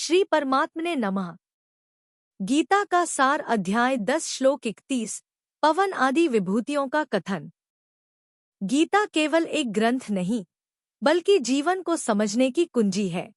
श्री परमात्मने नमः। गीता का सार अध्याय 10 श्लोक 31 पवन आदि विभूतियों का कथन। गीता केवल एक ग्रंथ नहीं बल्कि जीवन को समझने की कुंजी है।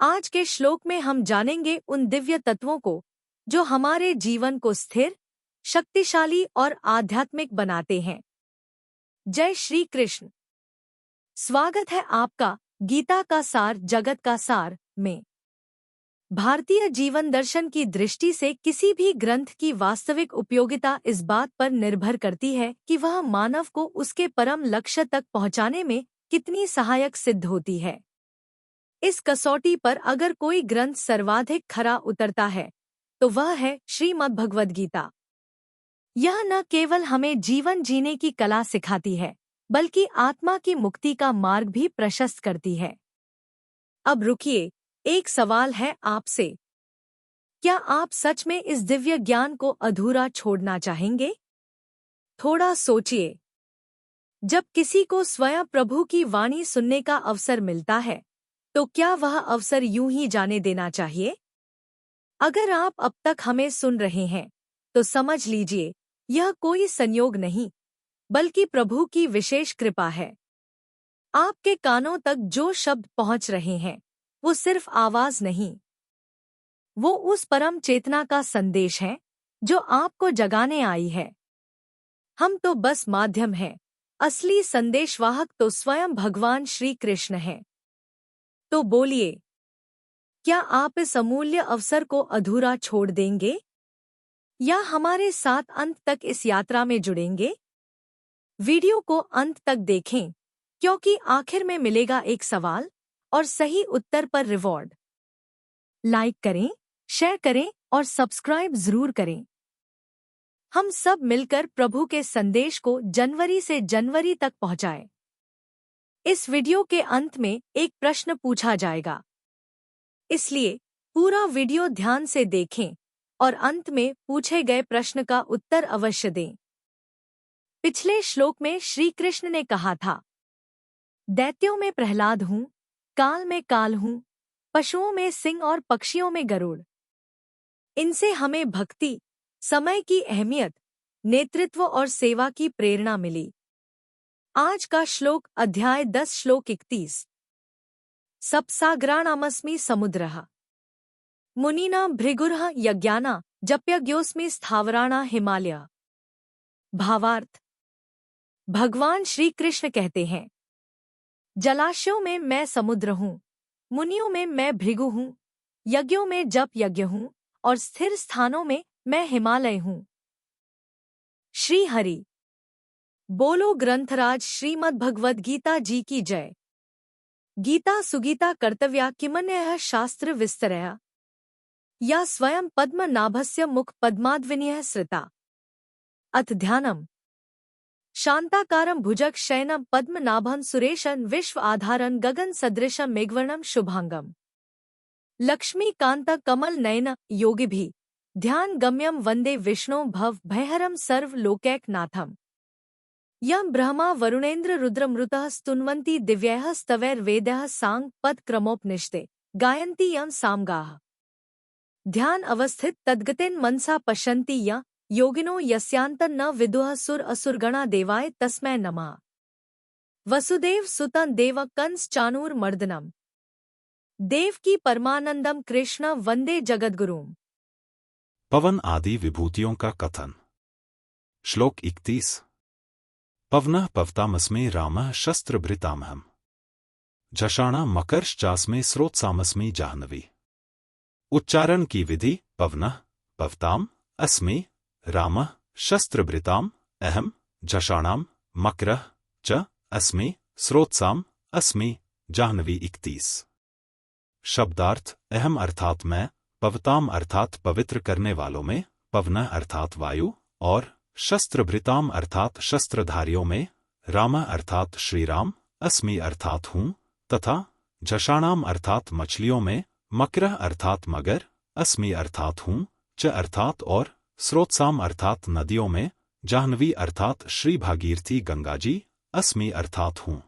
आज के श्लोक में हम जानेंगे उन दिव्य तत्वों को जो हमारे जीवन को स्थिर, शक्तिशाली और आध्यात्मिक बनाते हैं। जय श्री कृष्ण। स्वागत है आपका गीता का सार जगत का सार में। भारतीय जीवन दर्शन की दृष्टि से किसी भी ग्रंथ की वास्तविक उपयोगिता इस बात पर निर्भर करती है कि वह मानव को उसके परम लक्ष्य तक पहुंचाने में कितनी सहायक सिद्ध होती है। इस कसौटी पर अगर कोई ग्रंथ सर्वाधिक खरा उतरता है तो वह है श्रीमद्भगवद्गीता। यह न केवल हमें जीवन जीने की कला सिखाती है बल्कि आत्मा की मुक्ति का मार्ग भी प्रशस्त करती है। अब रुकिए, एक सवाल है आपसे। क्या आप सच में इस दिव्य ज्ञान को अधूरा छोड़ना चाहेंगे? थोड़ा सोचिए। जब किसी को स्वयं प्रभु की वाणी सुनने का अवसर मिलता है तो क्या वह अवसर यूं ही जाने देना चाहिए? अगर आप अब तक हमें सुन रहे हैं तो समझ लीजिए, यह कोई संयोग नहीं बल्कि प्रभु की विशेष कृपा है। आपके कानों तक जो शब्द पहुंच रहे हैं वो सिर्फ आवाज नहीं, वो उस परम चेतना का संदेश है जो आपको जगाने आई है। हम तो बस माध्यम हैं, असली संदेशवाहक तो स्वयं भगवान श्री कृष्ण हैं। तो बोलिए, क्या आप इस अमूल्य अवसर को अधूरा छोड़ देंगे या हमारे साथ अंत तक इस यात्रा में जुड़ेंगे? वीडियो को अंत तक देखें क्योंकि आखिर में मिलेगा एक सवाल और सही उत्तर पर रिवॉर्ड। लाइक करें, शेयर करें और सब्सक्राइब जरूर करें। हम सब मिलकर प्रभु के संदेश को जनवरी से जनवरी तक पहुंचाएं। इस वीडियो के अंत में एक प्रश्न पूछा जाएगा, इसलिए पूरा वीडियो ध्यान से देखें और अंत में पूछे गए प्रश्न का उत्तर अवश्य दें। पिछले श्लोक में श्री कृष्ण ने कहा था, दैत्यों में प्रहलाद हूँ, काल में काल हूँ, पशुओं में सिंह और पक्षियों में गरुड़। इनसे हमें भक्ति, समय की अहमियत, नेतृत्व और सेवा की प्रेरणा मिली। आज का श्लोक अध्याय 10 श्लोक 31 सप्तसागराणामस्मि समुद्रः मुनीना भृगुर्ः यज्ञाना जप्यज्ञोऽस्मि स्थावराणा हिमालय। भावार्थ, भगवान श्री कृष्ण कहते हैं, जलाशयों में मैं समुद्र हूँ, मुनियों में मैं भृगु हूँ, यज्ञों में जप यज्ञ हूँ और स्थिर स्थानों में मैं हिमालय हूँ। श्री हरि बोलो ग्रंथराज श्रीमद्भगवद्गीता जी की जय। गीता सुगीता कर्तव्या किमन्यः शास्त्र विस्तरया या स्वयं पद्मनाभस्य मुख पद्माद्विनीयः श्रिता। अथ ध्यानम् शांताकारं भुजग शयनं पद्मनाभं सुरेशं विश्व आधारं गगन सदृशं मेघवर्णं शुभांगम। लक्ष्मीकांत कमल नयन योगिभिः ध्यान गम्यं वंदे विष्णु भव भयहरं सर्व लोकैकनाथम्। यं ब्रह्मा वरुणेन्द्र रुद्रमृतः स्तुन्वन्ति दिव्यैः स्तवैर्वेदैः सांग पद क्रमोपनिषदे गायन्ति यं सामगाः। ध्यान अवस्थित तद्गतेन मनसा पश्यन्ति यं योगिनो यस्यान्तं न विदुः सुर असुरगणा देवाय तस्मै नमः। वसुदेव सुतं देव कंस चाणूरमर्दनम् देवकी परमानंदम कृष्ण वंदे जगद्गुरुम्। पवन आदि विभूतियों का कथन। श्लोक 31 पवनः पवतामस्मे रामः शस्त्रभृतामहम् झषाणा मकरश्चास्मे स्रोतसामस्मी जाह्नवी। उच्चारण की विधि। पवनः पवताम अस्मि रामः शस्त्रभृताम अहम झषाणाम मकरः च अस्मि स्रोतसाम अस्मि जाह्नवी। 31 शब्दार्थ। अहम अर्थात मैं, पवताम अर्थात पवित्र करने वालों में, पवनः अर्थात वायु और शस्त्रभृताम अर्थात शस्त्रधारियों में, राम अर्थात श्रीराम, अस्मि अर्थात हूँ तथा झषाणाम अर्थात मछलियों में, मकरः अर्थात मगर, अस्मि अर्थात हूँ, च अर्थात और, स्रोतसाम अर्थात नदियों में, जाह्नवी अर्थात श्री भागीरथी गंगाजी, अस्मि अर्थात हूँ।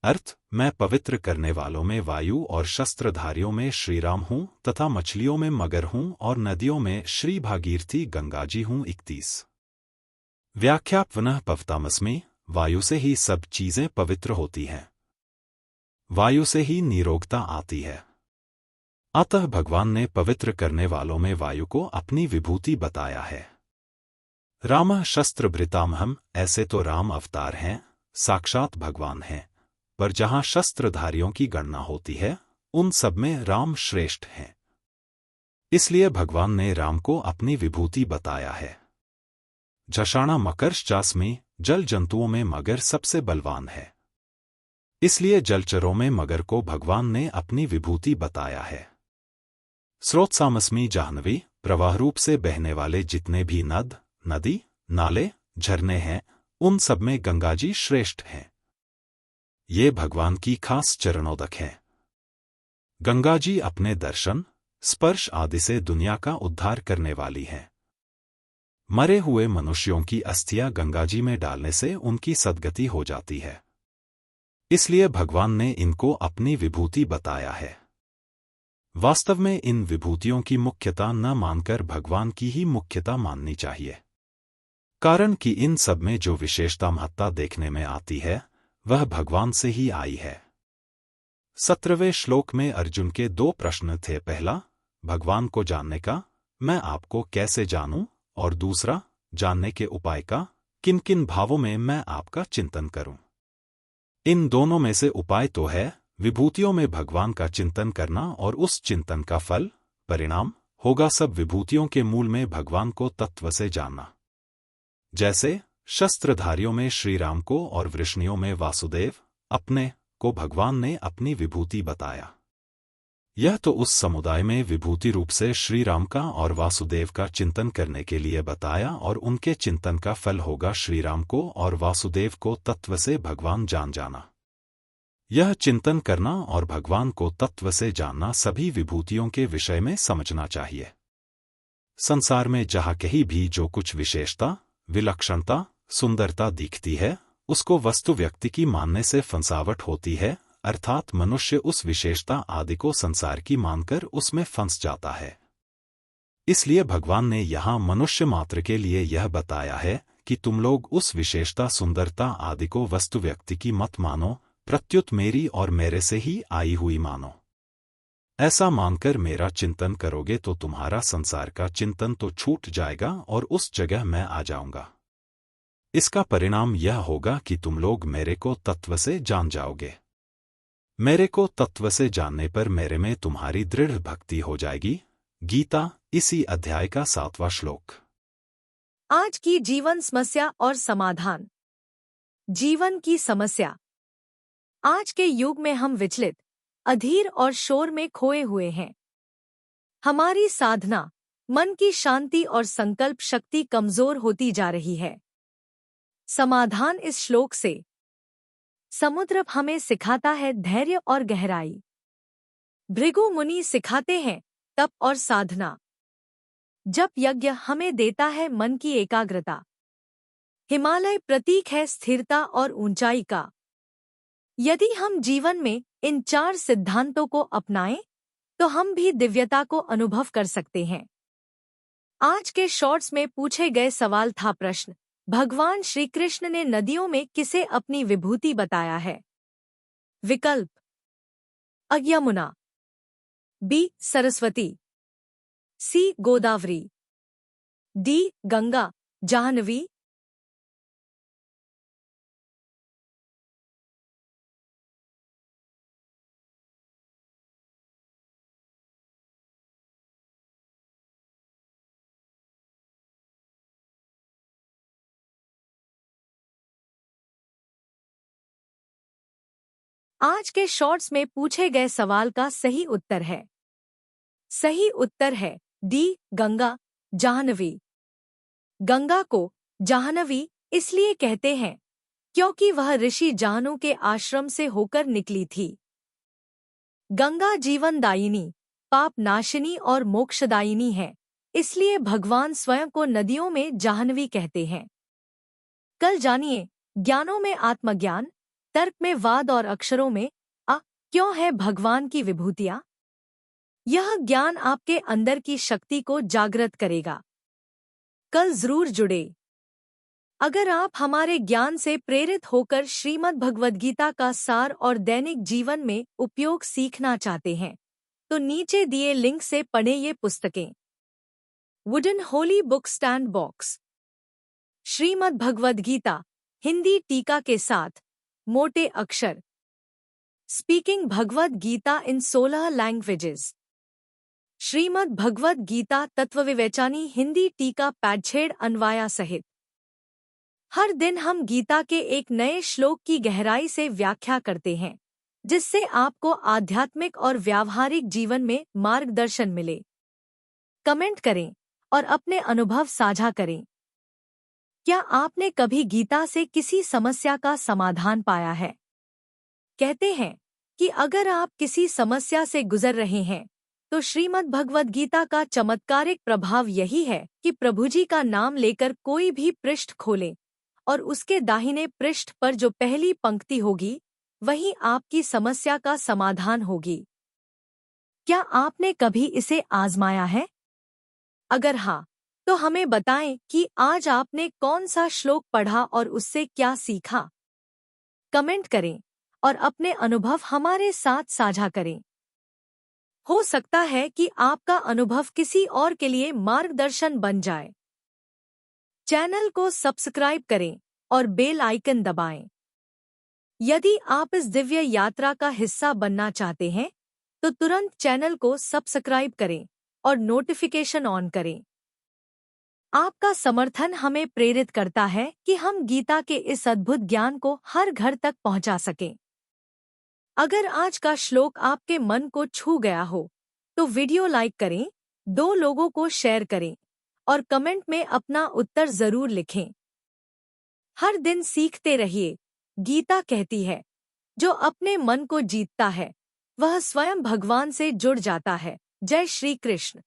अर्थ, मैं पवित्र करने वालों में वायु और शस्त्रधारियों में श्रीराम हूँ तथा मछलियों में मगर हूँ और नदियों में श्री भागीरथी गंगाजी हूँ। 31 व्याख्या पुनः पवतामस्मि, वायु से ही सब चीजें पवित्र होती हैं। वायु से ही निरोगता आती है। अतः भगवान ने पवित्र करने वालों में वायु को अपनी विभूति बताया है। रामः शस्त्रभृतामहम्, ऐसे तो राम अवतार हैं, साक्षात भगवान हैं, पर जहां शस्त्रधारियों की गणना होती है उन सब में राम श्रेष्ठ हैं। इसलिए भगवान ने राम को अपनी विभूति बताया है। झषाणा मकरश्चास्मि, जल जंतुओं में मगर सबसे बलवान है। इसलिए जलचरों में मगर को भगवान ने अपनी विभूति बताया है। स्रोतसामस्मि जाह्नवी, प्रवाह रूप से बहने वाले जितने भी नद, नदी, नाले, झरने हैं उन सब में गंगाजी श्रेष्ठ हैं। ये भगवान की खास चरणोदक हैं। गंगाजी अपने दर्शन, स्पर्श आदि से दुनिया का उद्धार करने वाली हैं। मरे हुए मनुष्यों की अस्थियां गंगाजी में डालने से उनकी सद्गति हो जाती है। इसलिए भगवान ने इनको अपनी विभूति बताया है। वास्तव में इन विभूतियों की मुख्यता न मानकर भगवान की ही मुख्यता माननी चाहिए, कारण कि इन सब में जो विशेषता महत्ता देखने में आती है वह भगवान से ही आई है। 17वें श्लोक में अर्जुन के 2 प्रश्न थे। पहला, भगवान को जानने का, मैं आपको कैसे जानूं, और दूसरा, जानने के उपाय का, किन किन भावों में मैं आपका चिंतन करूं। इन दोनों में से उपाय तो है विभूतियों में भगवान का चिंतन करना, और उस चिंतन का फल, परिणाम, होगा सब विभूतियों के मूल में भगवान को तत्व से जानना। जैसे शस्त्रधारियों में श्रीराम को और वृष्णियों में वासुदेव, अपने को भगवान ने अपनी विभूति बताया। यह तो उस समुदाय में विभूति रूप से श्रीराम का और वासुदेव का चिंतन करने के लिए बताया, और उनके चिंतन का फल होगा श्रीराम को और वासुदेव को तत्व से भगवान जान जाना। यह चिंतन करना और भगवान को तत्व से जानना सभी विभूतियों के विषय में समझना चाहिए। संसार में जहाँ कहीं भी जो कुछ विशेषता, विलक्षणता, सुंदरता दिखती है उसको वस्तु व्यक्ति की मानने से फंसावट होती है, अर्थात मनुष्य उस विशेषता आदि को संसार की मानकर उसमें फंस जाता है। इसलिए भगवान ने यहाँ मनुष्य मात्र के लिए यह बताया है कि तुम लोग उस विशेषता, सुंदरता आदि को वस्तु व्यक्ति की मत मानो, प्रत्युत मेरी और मेरे से ही आई हुई मानो। ऐसा मानकर मेरा चिंतन करोगे तो तुम्हारा संसार का चिंतन तो छूट जाएगा और उस जगह मैं आ जाऊंगा। इसका परिणाम यह होगा कि तुम लोग मेरे को तत्व से जान जाओगे। मेरे को तत्व से जानने पर मेरे में तुम्हारी दृढ़ भक्ति हो जाएगी। गीता, इसी अध्याय का 7वां श्लोक। आज की जीवन समस्या और समाधान। जीवन की समस्या। आज के युग में हम विचलित, अधीर और शोर में खोए हुए हैं। हमारी साधना, मन की शांति और संकल्प शक्ति कमजोर होती जा रही है। समाधान इस श्लोक से। समुद्र हमें सिखाता है धैर्य और गहराई। भृगु मुनि सिखाते हैं तप और साधना। जप यज्ञ हमें देता है मन की एकाग्रता। हिमालय प्रतीक है स्थिरता और ऊंचाई का। यदि हम जीवन में इन 4 सिद्धांतों को अपनाएं तो हम भी दिव्यता को अनुभव कर सकते हैं। आज के शॉर्ट्स में पूछे गए सवाल था प्रश्न, भगवान श्री कृष्ण ने नदियों में किसे अपनी विभूति बताया है? विकल्प अ यमुना, बी सरस्वती, सी गोदावरी, डी गंगा जाह्नवी। आज के शॉर्ट्स में पूछे गए सवाल का सही उत्तर है। सही उत्तर है डी गंगा जाह्नवी। गंगा को जाह्नवी इसलिए कहते हैं क्योंकि वह ऋषि जाह्नू के आश्रम से होकर निकली थी। गंगा जीवनदायिनी, पाप नाशिनी और मोक्षदायिनी है, इसलिए भगवान स्वयं को नदियों में जाह्नवी कहते हैं। कल जानिए ज्ञानों में आत्मज्ञान, तर्क में वाद और अक्षरों में क्यों है भगवान की विभूतियाँ? यह ज्ञान आपके अंदर की शक्ति को जागृत करेगा। कल जरूर जुड़े। अगर आप हमारे ज्ञान से प्रेरित होकर श्रीमद् भगवद गीता का सार और दैनिक जीवन में उपयोग सीखना चाहते हैं तो नीचे दिए लिंक से पढ़ें ये पुस्तकें। Wooden holy book stand box, Shrimad Bhagavad Gita Hindi टीका के साथ, मोटे अक्षर, speaking Bhagavad Gita in 16 languages, Shrimad Bhagavad Gita Tattvavivechani Hindi टीका पैडछेड़ अन्वाया सहित। हर दिन हम गीता के एक नए श्लोक की गहराई से व्याख्या करते हैं जिससे आपको आध्यात्मिक और व्यावहारिक जीवन में मार्गदर्शन मिले। कमेंट करें और अपने अनुभव साझा करें। क्या आपने कभी गीता से किसी समस्या का समाधान पाया है? कहते हैं कि अगर आप किसी समस्या से गुजर रहे हैं तो श्रीमद् भगवद गीता का चमत्कारिक प्रभाव यही है कि प्रभु जी का नाम लेकर कोई भी पृष्ठ खोलें और उसके दाहिने पृष्ठ पर जो पहली पंक्ति होगी वही आपकी समस्या का समाधान होगी। क्या आपने कभी इसे आजमाया है? अगर हाँ, तो हमें बताएं कि आज आपने कौन सा श्लोक पढ़ा और उससे क्या सीखा। कमेंट करें और अपने अनुभव हमारे साथ साझा करें। हो सकता है कि आपका अनुभव किसी और के लिए मार्गदर्शन बन जाए। चैनल को सब्सक्राइब करें और बेल आइकन दबाएं। यदि आप इस दिव्य यात्रा का हिस्सा बनना चाहते हैं तो तुरंत चैनल को सब्सक्राइब करें और नोटिफिकेशन ऑन करें। आपका समर्थन हमें प्रेरित करता है कि हम गीता के इस अद्भुत ज्ञान को हर घर तक पहुंचा सकें। अगर आज का श्लोक आपके मन को छू गया हो तो वीडियो लाइक करें, 2 लोगों को शेयर करें और कमेंट में अपना उत्तर जरूर लिखें। हर दिन सीखते रहिए। गीता कहती है, जो अपने मन को जीतता है वह स्वयं भगवान से जुड़ जाता है। जय श्री कृष्ण।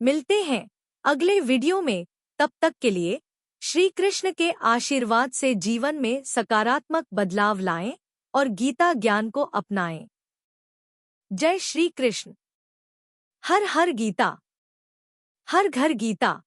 मिलते हैं अगले वीडियो में। तब तक के लिए श्री कृष्ण के आशीर्वाद से जीवन में सकारात्मक बदलाव लाएं और गीता ज्ञान को अपनाएं। जय श्री कृष्ण। हर हर गीता, हर घर गीता।